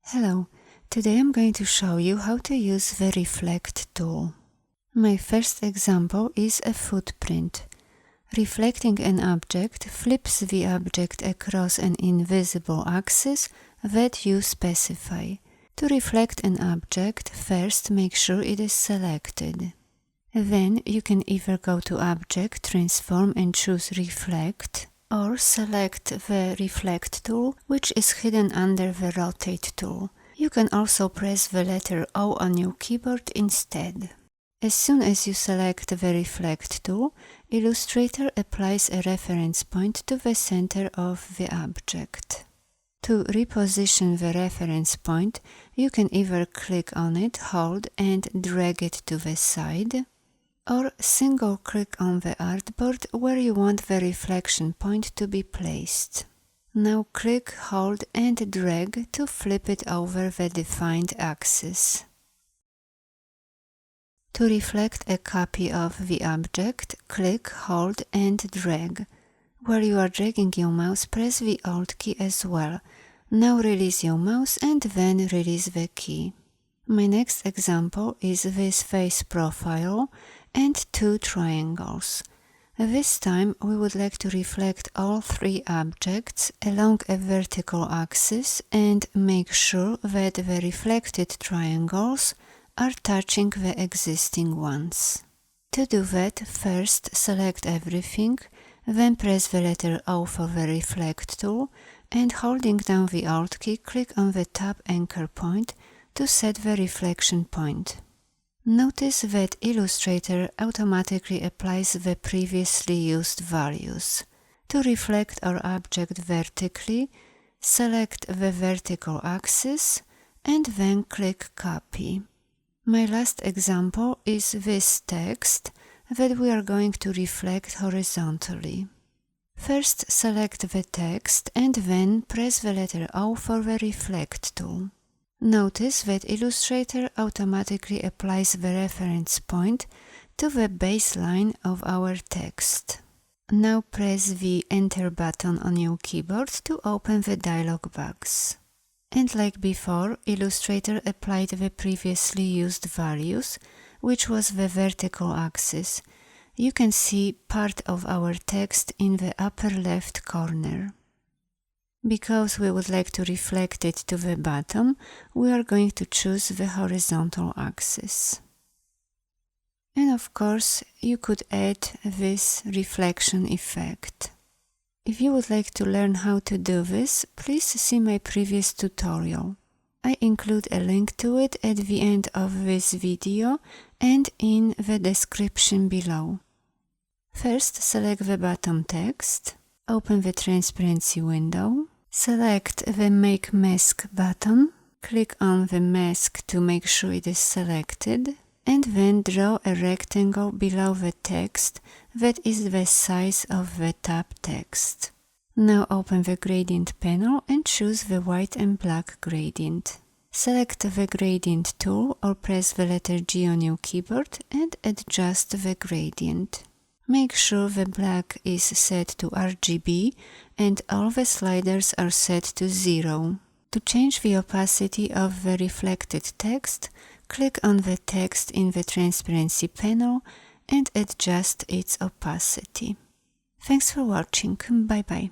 Hello, today I'm going to show you how to use the Reflect tool. My first example is a footprint. Reflecting an object flips the object across an invisible axis that you specify. To reflect an object, first make sure it is selected. Then you can either go to Object, Transform and choose Reflect, or select the Reflect tool, which is hidden under the Rotate tool. You can also press the letter O on your keyboard instead. As soon as you select the Reflect tool, Illustrator applies a reference point to the center of the object. To reposition the reference point, you can either click on it, hold and drag it to the side, or single click on the artboard where you want the reflection point to be placed. Now click, hold and drag to flip it over the defined axis. To reflect a copy of the object, click, hold and drag. Where you are dragging your mouse, press the Alt key as well. Now release your mouse and then release the key. My next example is this face profile and two triangles. This time we would like to reflect all three objects along a vertical axis and make sure that the reflected triangles are touching the existing ones. To do that, first select everything, then press the letter O for the Reflect tool and holding down the Alt key, click on the top anchor point to set the reflection point. Notice that Illustrator automatically applies the previously used values. To reflect our object vertically, select the vertical axis and then click Copy. My last example is this text that we are going to reflect horizontally. First select the text and then press the letter O for the Reflect tool. Notice that Illustrator automatically applies the reference point to the baseline of our text. Now press the Enter button on your keyboard to open the dialog box. And like before, Illustrator applied the previously used values, which was the vertical axis. You can see part of our text in the upper left corner. Because we would like to reflect it to the bottom, we are going to choose the horizontal axis. And of course, you could add this reflection effect. If you would like to learn how to do this, please see my previous tutorial. I include a link to it at the end of this video and in the description below. First, select the bottom text, open the transparency window, select the Make Mask button, click on the mask to make sure it is selected, and then draw a rectangle below the text that is the size of the top text. Now open the gradient panel and choose the white and black gradient. Select the gradient tool or press the letter G on your keyboard and adjust the gradient. Make sure the black is set to RGB and all the sliders are set to 0. To change the opacity of the reflected text, click on the text in the transparency panel and adjust its opacity. Thanks for watching. Bye bye.